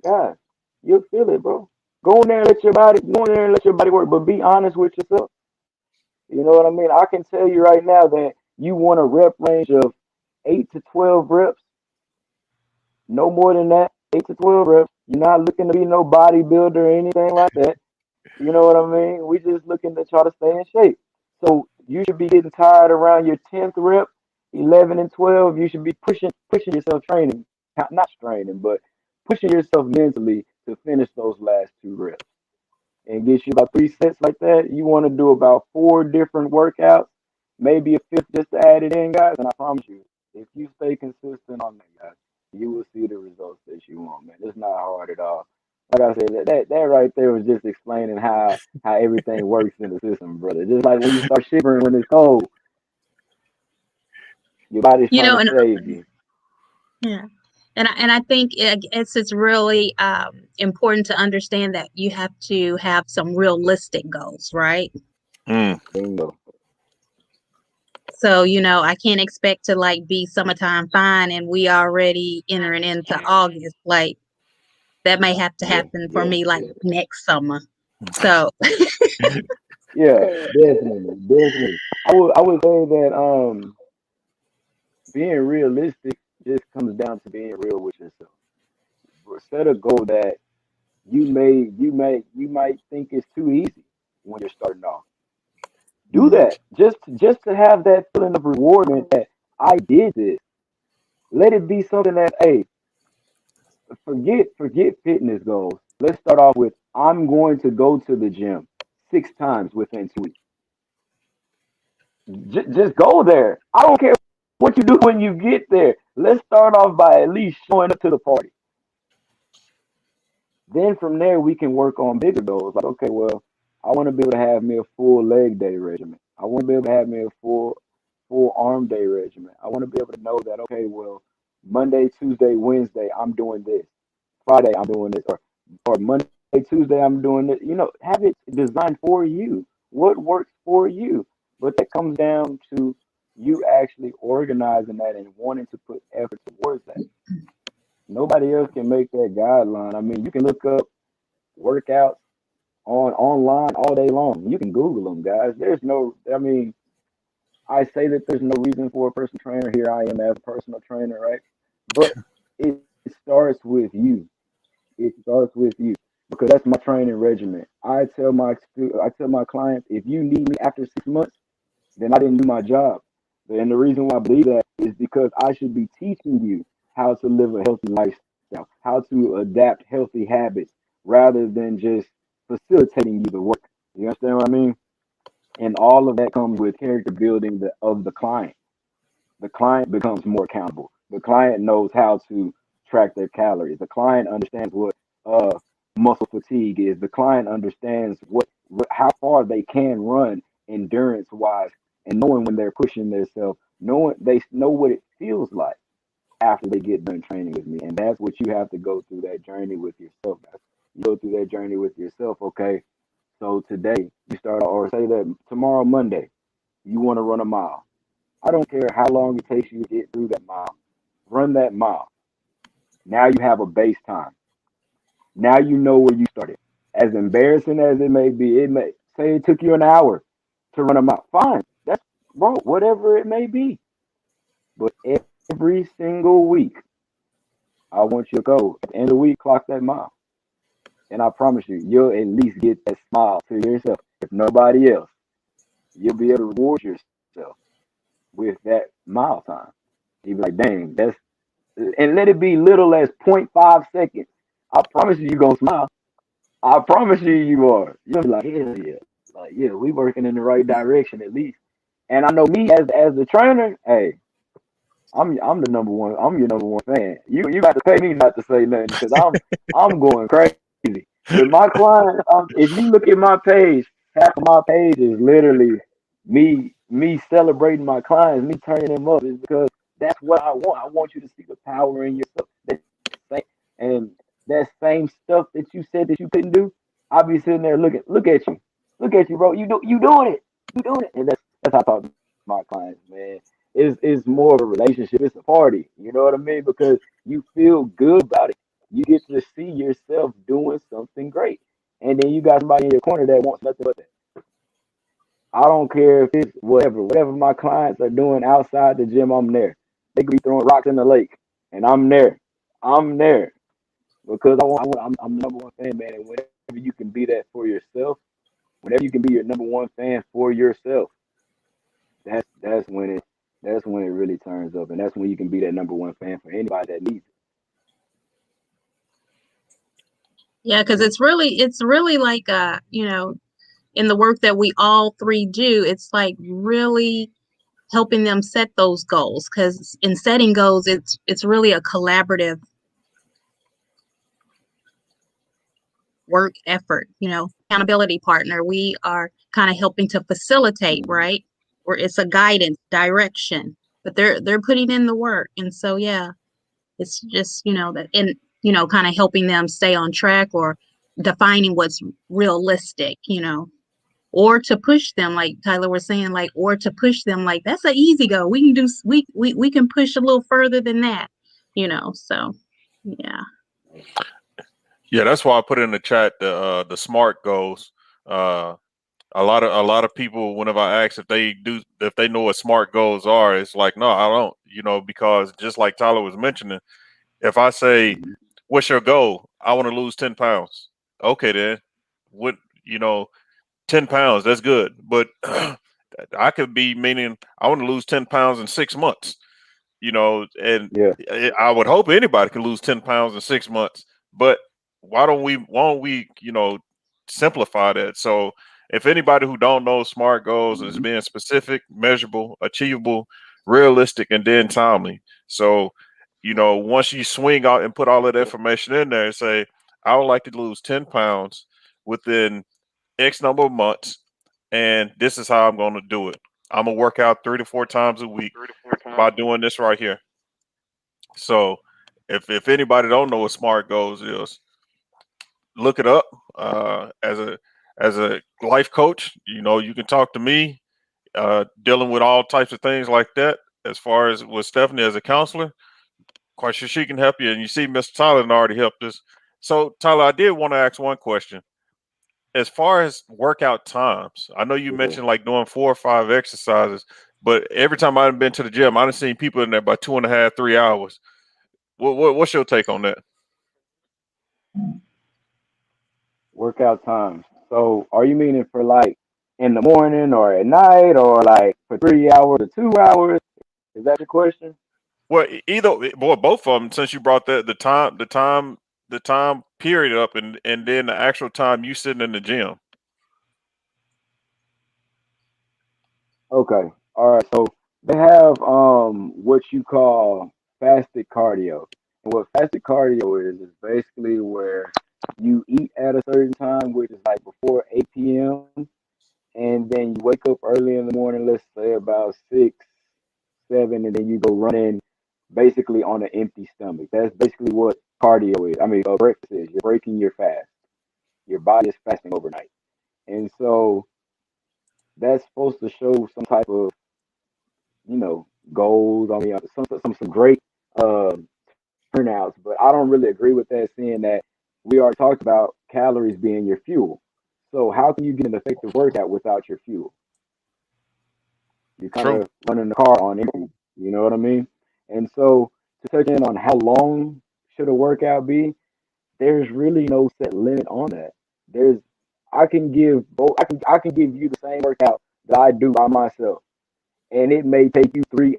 God, you'll feel it, bro. Go in there and let your body work. But be honest with yourself. You know what I mean? I can tell you right now that you want a rep range of 8 to 12 reps, no more than that. 8 to 12 reps. You're not looking to be no bodybuilder or anything like that. You know what I mean? We just looking to try to stay in shape. So you should be getting tired around your 10th rep, 11 and 12. You should be pushing yourself training, not straining, but pushing yourself mentally to finish those last 2 reps and get you about 3 sets like that. You want to do about 4 different workouts, maybe a fifth just to add it in, guys. And I promise you, if you stay consistent on that, guys, you will see the results that you want, man. It's not hard at all. Like I said, that right there was just explaining how everything works in the system, brother. Just like when you start shivering when it's cold, your body's You trying know, to and save you. yeah. And I think it's really important to understand that you have to have some realistic goals, right? Mm. Bingo. So, you know, I can't expect to like be summertime fine and we already entering into August. Like that may have to Yeah, happen for yeah, me like next summer. So, yeah. Definitely, definitely. I would say that being realistic just comes down to being real with yourself. Set a goal that you might think is too easy when you're starting off. Do mhm. that just to have that feeling of rewardment that I did this. Let it be something that, hey, forget fitness goals. Let's start off with I'm going to go to the gym 6 times within 2 weeks. Just go there. I don't care what you do when you get there. Let's start off by at least showing up to the party. Then from there we can work on bigger goals. Like, okay, well, I want to be able to have me a full leg day regimen. I want to be able to have me a full arm day regimen. I want to be able to know that, okay, well, Monday, Tuesday, Wednesday, I'm doing this. Friday, I'm doing this, or Monday, Tuesday, I'm doing this. Have it designed for you. What works for you? But that comes down to you actually organizing that and wanting to put effort towards that. Nobody else can make that guideline. I mean, you can look up workouts online all day long. You can Google them, guys. There's no, I mean, I say that there's no reason for a personal trainer. Here I am as a personal trainer, right? But it starts with you. It starts with you because that's my training regimen. I tell my clients, if you need me after 6 months, then I didn't do my job. And the reason why I believe that is because I should be teaching you how to live a healthy lifestyle, how to adapt healthy habits rather than just facilitating you the work. You understand what I mean? And all of that comes with character building of the client. The client becomes more accountable. The client knows how to track their calories. The client understands what uh, muscle fatigue is. The client understands how far they can run endurance wise, and knowing when they're pushing themselves, knowing they know what it feels like after they get done training with me. And that's what you have to go through that journey with yourself. You go through that journey with yourself. Okay, so today you start, or say that tomorrow Monday you want to run a mile. I don't care how long it takes you to get through that mile. Run that mile. Now you have a base time. Now you know where you started. As embarrassing as it may be, it may say it took you an hour to run a mile. Fine. That's wrong. Whatever it may be. But every single week, I want you to go at the end of the week, clock that mile. And I promise you, you'll at least get that smile to yourself. If nobody else, you'll be able to reward yourself with that mile time. You'll be like, dang, that's, and let it be little as point 0.5 seconds. I promise you, you're going to smile. I promise you, you are. You'll be like, hell yeah. Like, yeah, we working in the right direction at least. And I know me as the trainer, hey, I'm the number one. I'm your number one fan. You got to pay me not to say nothing because I'm going crazy with my clients. If you look at my page, half of my page is literally me celebrating my clients, me turning them up. Is because that's what I want. I want you to see the power in yourself. And that same stuff that you said that you couldn't do, I'll be sitting there looking. Look at you, bro. You doing it. You doing it. And that's how I talk to my clients, man. It's more of a relationship. It's a party. You know what I mean? Because you feel good about it. You get to see yourself doing something great. And then you got somebody in your corner that wants nothing but that. I don't care if it's whatever. Whatever my clients are doing outside the gym, I'm there. They could be throwing rocks in the lake. And I'm there. I'm there. Because I'm the number one fan, man. And whenever you can be that for yourself, whenever you can be your number one fan for yourself, that's when it really turns up, and that's when you can be that number one fan for anybody that needs it. Yeah, because it's really like in the work that we all three do, it's like really helping them set those goals. Because in setting goals, it's really a collaborative work effort. Accountability partner. We are kind of helping to facilitate, right? Or it's a guidance, direction, but they're putting in the work, and so yeah, it's just that, and kind of helping them stay on track or defining what's realistic, or to push them, like Tyler was saying, like, or to push them, like, that's an easy go. We can do, we can push a little further than that, so yeah. Yeah, that's why I put in the chat the SMART goals. Uh, a lot of people, whenever I ask if they know what SMART goals are, it's like, no, I don't. Because just like Tyler was mentioning, if I say, "What's your goal?" I want to lose 10 pounds. Okay, then, what 10 pounds? That's good, but I could be meaning I want to lose 10 pounds in 6 months. And Yeah. I would hope anybody can lose 10 pounds in 6 months. But why don't we simplify that? So if anybody who don't know SMART goals is Mhm. being specific, measurable, achievable, realistic, and then timely. So once you swing out and put all of that information in there and say, I would like to lose 10 pounds within X number of months, and this is how I'm going to do it. I'm gonna work out 3 to 4 times a week by doing this right here. So if anybody don't know what SMART goals is, look it up. As a life coach, you can talk to me, dealing with all types of things like that. As far as with Stephanie as a counselor, quite sure she can help you. And you see, Mr. Tyler already helped us. So Tyler, I did want to ask one question. As far as workout times, I know you Yeah. mentioned like doing 4 or 5 exercises. But every time I've been to the gym, I've seen people in there by 2.5, 3 hours. What's your take on that? Workout times. So are you meaning for like in the morning or at night or like for 3 hours or 2 hours? Is that your question? Well, both of them. Since you brought the time period up, and then the actual time you sitting in the gym. Okay. All right. So they have what you call fasted cardio. And what fasted cardio is basically where you eat at a certain time, which is like before 8 p.m. and then you wake up early in the morning, let's say about 6, 7, and then you go running basically on an empty stomach. That's basically what cardio is. I mean, breakfast is. You're breaking your fast. Your body is fasting overnight. And so that's supposed to show some type of, goals. I mean, some great uh, turnouts, but I don't really agree with that, seeing that we already talked about calories being your fuel. So how can you get an effective workout without your fuel? You're kind True. of running the car on empty. You know what I mean? And so to touch in on how long should a workout be, there's really no set limit on that. There's I can give both I can give you the same workout that I do by myself, and it may take you 3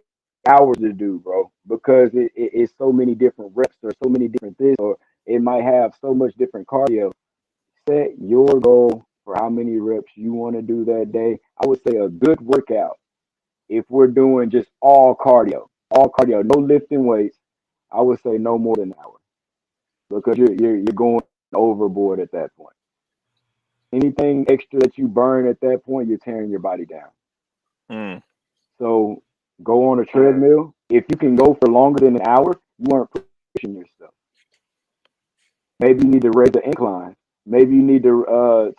hours to do, bro, because it's so many different reps or so many different this, or it might have so much different cardio. Set your goal for how many reps you want to do that day. I would say a good workout, if we're doing just all cardio, no lifting weights, I would say no more than an hour, because you're going overboard at that point. Anything extra that you burn at that point, you're tearing your body down. Mm, So go on a treadmill. If you can go for longer than an hour, you aren't pushing yourself. Maybe you need to raise the incline. Maybe you need to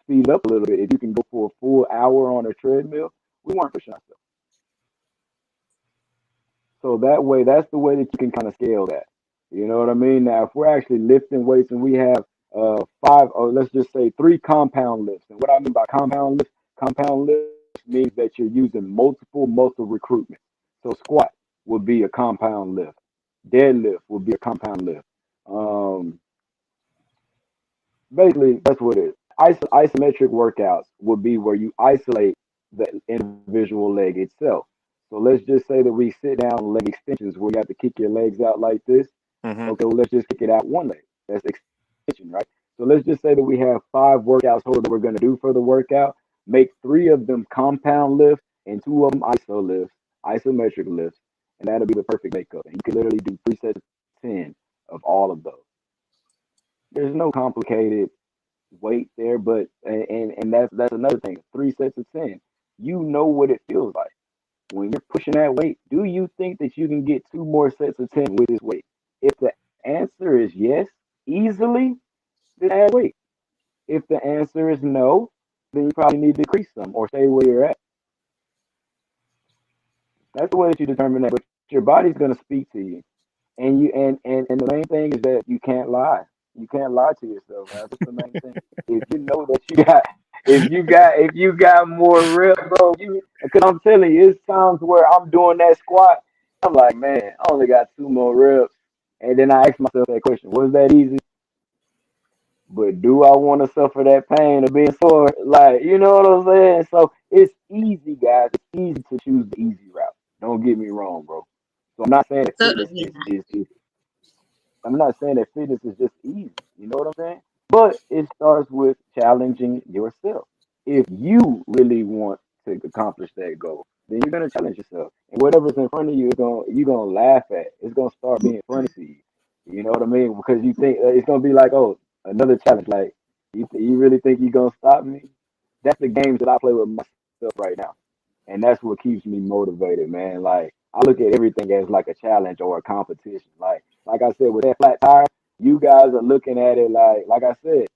speed up a little bit. If you can go for a full hour on a treadmill, we weren't pushing ourselves. So that way, that's the way that you can kind of scale that. You know what I mean? Now, if we're actually lifting weights and we have five, or let's just say three compound lifts. And what I mean by compound lifts means that you're using multiple muscle recruitment. So squat would be a compound lift. Deadlift would be a compound lift. Um, Basically, that's what it is. Isometric workouts would be where you isolate the individual leg itself. So let's just say that we sit down leg extensions where you have to kick your legs out like this. hmm Okay, well, let's just kick it out one leg. That's extension, right? So let's just say that we have 5 workouts total that we're going to do for the workout. Make 3 of them compound lifts and 2 of them isometric lifts, and that'll be the perfect makeup. And you can literally do 3 sets of 10 of all of those. There's no complicated weight there, but and that's another thing. 3 sets of 10. You know what it feels like when you're pushing that weight. Do you think that you can get 2 more sets of 10 with this weight? If the answer is yes, easily, then add weight. If the answer is no, then you probably need to decrease some or stay where you're at. That's the way that you determine that. But your body's gonna speak to you. And the main thing is that you can't lie. You can't lie to yourself, man. That's the main thing. If you know that if you got more reps, bro, because I'm telling you, it's times where I'm doing that squat, I'm like, man, I only got 2 more reps. And then I ask myself that question, was that easy? But do I want to suffer that pain of being sore? Like, you know what I'm saying? So it's easy, guys. It's easy to choose the easy route. Don't get me wrong, bro. So I'm not saying that So fitness yeah. is I'm not saying that fitness is just easy. You know what I'm saying? But it starts with challenging yourself. If you really want to accomplish that goal, then you're gonna challenge yourself. And whatever's in front of you, you're gonna laugh at. It's gonna start being funny to you. You know what I mean? Because you think it's gonna be like, oh, another challenge. Like you really think you're gonna stop me? That's the games that I play with myself right now, and that's what keeps me motivated, man. Like I look at everything as like a challenge or a competition. Like I said, with that flat tire, you guys are looking at it like I said,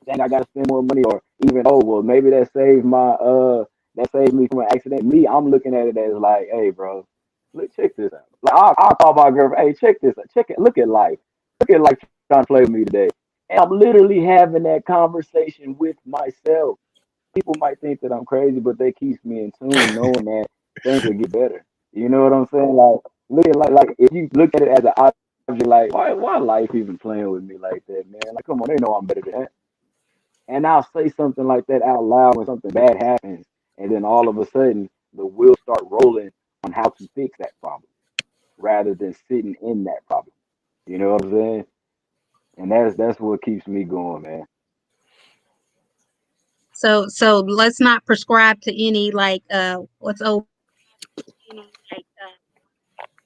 dang, I gotta spend more money, or even, oh well, maybe that saved me from an accident. Me, I'm looking at it as like, hey, bro, look, check this out. Like I'll call my girlfriend, hey, check this out, check it, look at life trying to play with me today, and I'm literally having that conversation with myself. People might think that I'm crazy, but they keeps me in tune, knowing that things will get better. You know what I'm saying? Like look at like if you look at it as an object, like why life even playing with me like that, man? Like come on, they know I'm better than that. And I'll say something like that out loud when something bad happens, and then all of a sudden the wheels start rolling on how to fix that problem rather than sitting in that problem. You know what I'm saying? And that's what keeps me going, man. So let's not prescribe to any like what's old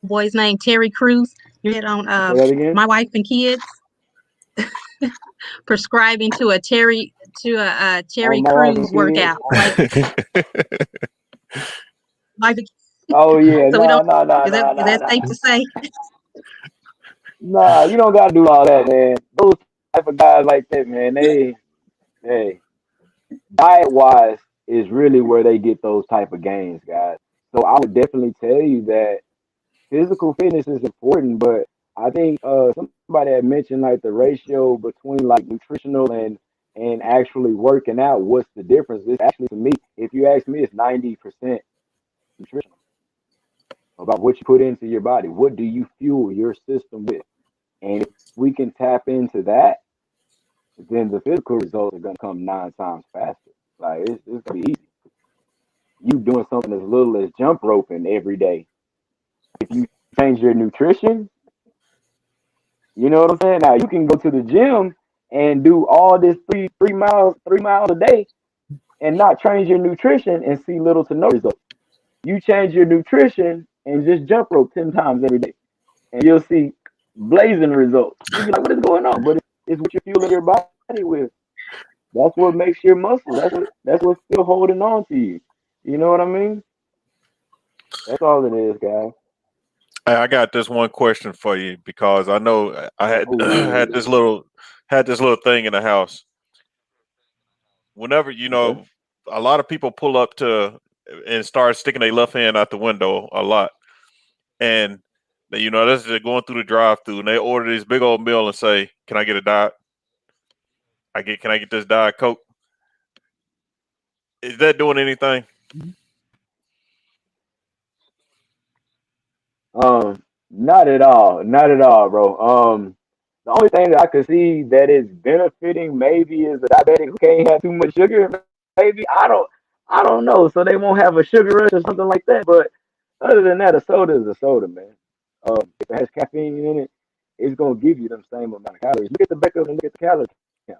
boy's name, Terry Crews. You hit on Say that again. My Wife and Kids, prescribing to a Oh, Terry my wife and Crews kids. workout. Like wife and Oh yeah, so we no, don't no, no, is that no, is no, that no. safe to say? Nah, you don't gotta do all that, man. Those type of guys like that, man, hey, diet wise is really where they get those type of gains, guys. So I would definitely tell you that physical fitness is important, but I think somebody had mentioned like the ratio between like nutritional and actually working out. What's the difference? It's actually to me, if you ask me, it's 90% nutritional about what you put into your body. What do you fuel your system with? And if we can tap into that, then the physical results are gonna come 9 times faster. Like it's gonna be easy. You doing something as little as jump roping every day. If you change your nutrition, you know what I'm saying? Now you can go to the gym and do all this three miles a day and not change your nutrition and see little to no results. You change your nutrition and just jump rope 10 times every day, and you'll see blazing results. You'll be like, "What is going on?" But it's what you're fueling your body with. That's what makes your muscle. That's what's still holding on to you. You know what I mean? That's all it is, guys. Hey, I got this one question for you because I know I had Oh had yeah, this little thing in the house. Whenever okay. a lot of people pull up to and start sticking their left hand out the window a lot, and that's just going through the drive-through, and they order this big old meal and say, "Can I get a diet? Can I get this diet Coke?" Is that doing anything? Not at all, not at all, bro. The only thing that I could see that is benefiting maybe is a diabetic who can't have too much sugar. Maybe I don't know. So they won't have a sugar rush or something like that. But other than that, a soda is a soda, man. If it has caffeine in it, it's gonna give you them same amount of calories. Look at the back up and look at the calorie count.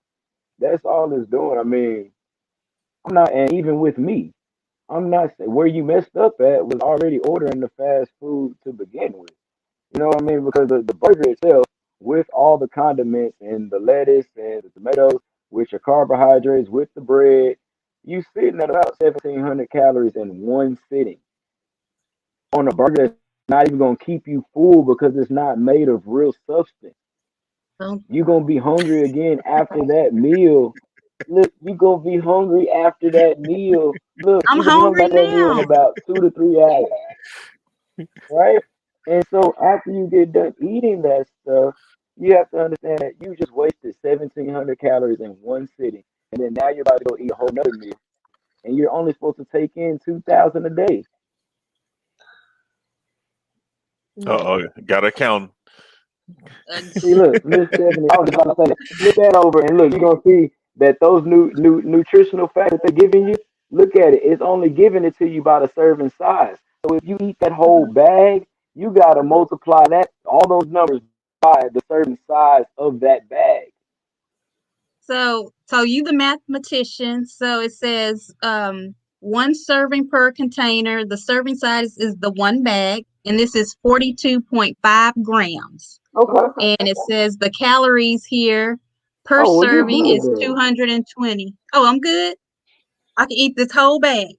That's all it's doing. I mean, I'm not, and even with me, I'm not where you messed up at was already ordering the fast food to begin with. You know what I mean? Because the burger itself, with all the condiments and the lettuce and the tomatoes, which are carbohydrates, with the bread, you sitting at about 1,700 calories in one sitting on a burger that's not even gonna keep you full because it's not made of real substance. So You're gonna be hungry again after that meal. Look, you're gonna be hungry after that meal. Look, I'm you're gonna be hungry hungry after that meal in now. about 2 to 3 hours, right? And so after you get done eating that stuff, you have to understand that you just wasted 1,700 calories in one sitting, and then now you're about to go eat a whole nother meal, and you're only supposed to take in 2,000 a day. Uh Mm. oh, gotta count. See, look, Miss Stephanie, I was just about to say, flip that over, and look, you're gonna see that those new nutritional facts that they're giving you. Look at it; it's only giving it to you by the serving size. So if you eat that whole bag, you gotta multiply that all those numbers by the serving size of that bag. So you the mathematician. So it says one serving per container. The serving size is the one bag, and this is 42.5 grams. Okay. And it says the calories here per Oh, well, you're serving good is then. 220. Oh, I'm good. I can eat this whole bag.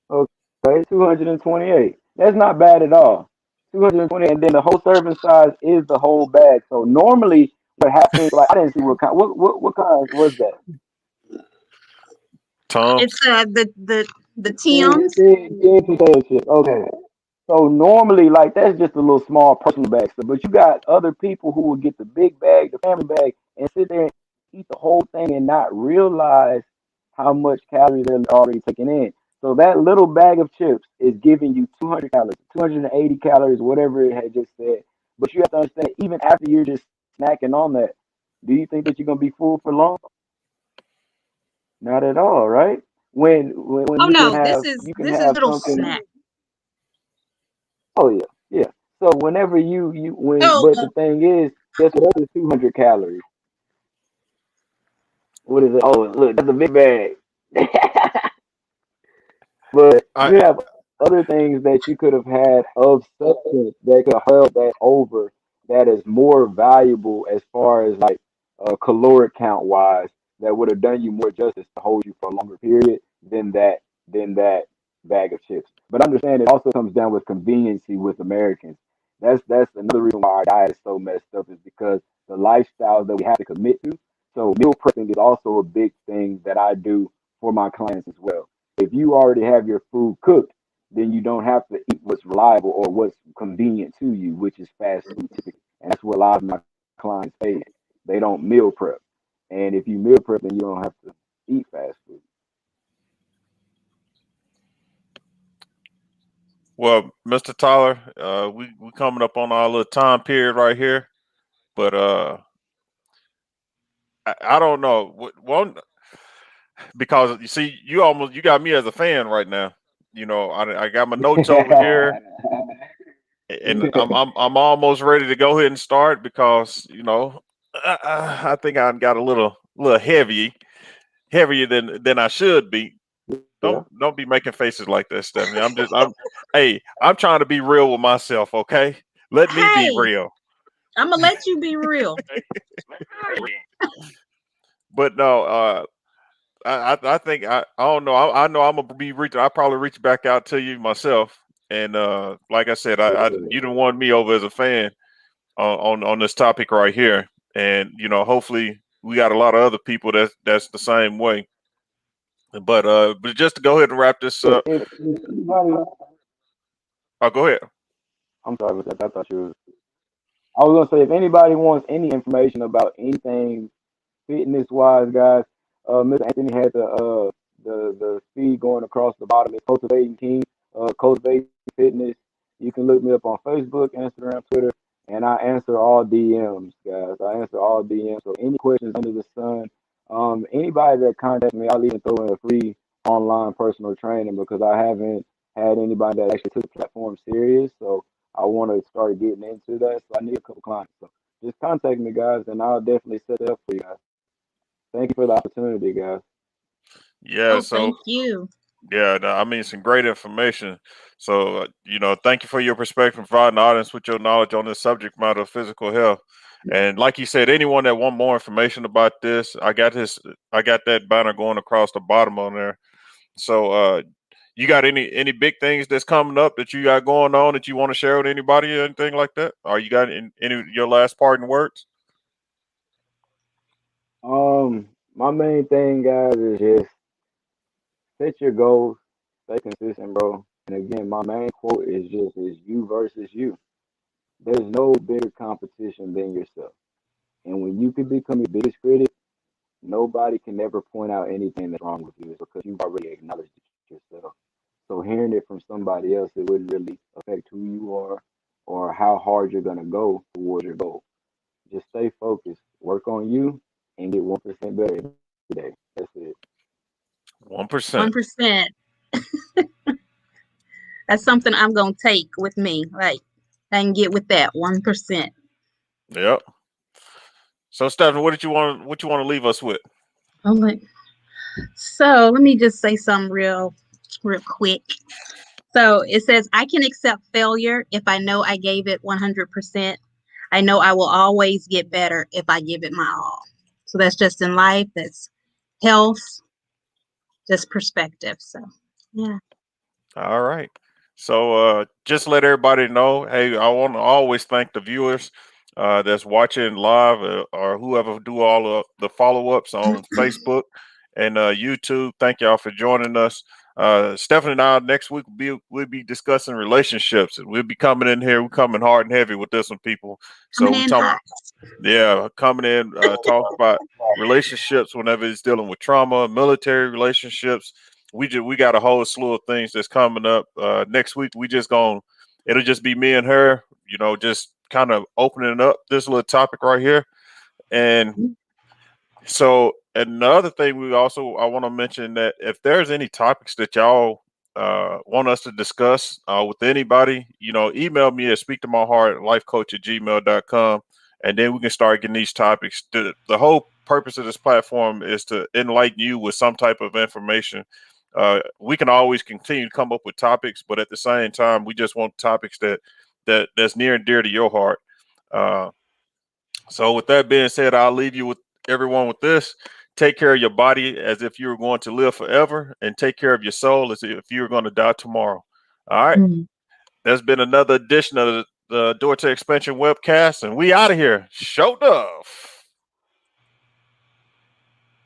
Okay, 228. That's not bad at all. 220, and then the whole serving size is the whole bag. So normally, what happens? Like I didn't see what kind. What kind was that? It's Tums. the Thin, Tim's. thin, thin potato chips. Okay. So normally, like that's just a little small personal bag stuff. But you got other people who will get the big bag, the family bag, and sit there and eat the whole thing and not realize how much calories they're already taking in. So that little bag of chips is giving you 200 calories, 280 calories, whatever it had just said. But you have to understand, even after you're just snacking on that, do you think that you're gonna be full for long? Not at all, right? When Oh you can no, have little something. snack. Oh yeah, yeah. So whenever you when So but the thing is, guess what? That's 200 calories. What is it? Oh look, that's a big bag. But I you have other things that you could have had of substance that could have held that over, that is more valuable as far as like caloric count wise, that would have done you more justice to hold you for a longer period than that bag of chips. But understand it also comes down with conveniency with Americans. That's another reason why our diet is so messed up, is because the lifestyle that we have to commit to. So meal prepping is also a big thing that I do for my clients as well. If you already have your food cooked, then you don't have to eat what's reliable or what's convenient to you, which is fast food typically. And that's what a lot of my clients say. They don't meal prep. And if you meal prep, then you don't have to eat fast food. well, Mr. Tyler, we coming up on our little time period right here, but I don't know. One, because you see, you got me as a fan right now. I got my notes over here, and I'm almost ready to go ahead and start because I think I got a little heavier than I should be. Yeah. Don't be making faces like that, Stephanie. Hey, I'm trying to be real with myself, okay? Let me be hey, real. I'm gonna let you be real. But no, I think I don't know. I know I'm gonna be reaching. I probably reach back out to you myself, and like I said, you didn't want me over as a fan on this topic right here, and hopefully we got a lot of other people that's the same way. But just to go ahead and wrap this up. If anybody, Oh, go ahead. I'm sorry about that. I thought you was. I was gonna say, if anybody wants any information about anything fitness wise, guys, Mr. Anthony had the feed going across the bottom. It's Cultivating King, Cultivating Fitness. You can look me up on Facebook, Instagram, Twitter, and I answer all DMs, guys. I answer all DMs. So any questions under the sun, anybody that contacts me, I'll even throw in a free online personal training, because I haven't had anybody that actually took the platform serious. So I want to start getting into that. So I need a couple clients. So just contact me, guys, and I'll definitely set it up for you guys. Thank you for the opportunity, guys. Yeah. Oh, So thank you. yeah, no, I mean some great information. So thank you for your perspective, providing the audience with your knowledge on this subject matter of physical health. And like you said, anyone that want more information about this, I got that banner going across the bottom on there. So you got any big things that's coming up that you got going on that you want to share with anybody or anything like that? Or you got any of your last parting words? My main thing, guys, is just set your goals, stay consistent, bro. And again, my main quote is you versus you. There's no bigger competition than yourself. And when you can become your biggest critic, nobody can ever point out anything that's wrong with you. It's because you've already acknowledged it yourself. So hearing it from somebody else, it wouldn't really affect who you are or how hard you're gonna go towards your goal. Just stay focused, work on you, and get 1% better every day. That's it. 1%. 1%. That's something I'm gonna take with me. Like I can get with that 1%. Yep. So Stephanie, what you want to leave us with? Oh my. So let me just say something real quick. So it says, I can accept failure if I know I gave it 100%. I know I will always get better if I give it my all. So that's just in life, that's health, just perspective. So, yeah. All right. So just let everybody know, hey, I want to always thank the viewers that's watching live or whoever do all of the follow-ups on Facebook and YouTube. Thank y'all for joining us. Stephanie and I next week we'll be discussing relationships. We'll be coming in here. We're coming hard and heavy with this one, people. So Coming we in talking, hot. yeah, coming in talk about relationships whenever it's dealing with trauma, military relationships, we got a whole slew of things that's coming up. Next week it'll just be me and her, just kind of opening up this little topic right here. And so, and the other thing I want to mention that if there's any topics that y'all want us to discuss with anybody, email me at speaktomyheartlifecoach@gmail.com, and then we can start getting these topics. The whole purpose of this platform is to enlighten you with some type of information. We can always continue to come up with topics, but at the same time, we just want topics that's near and dear to your heart. So with that being said, I'll leave you with everyone with this. Take care of your body as if you were going to live forever, and take care of your soul as if you were going to die tomorrow. All right. There's been another edition of the Door to Expansion webcast, and we out of here. Show enough.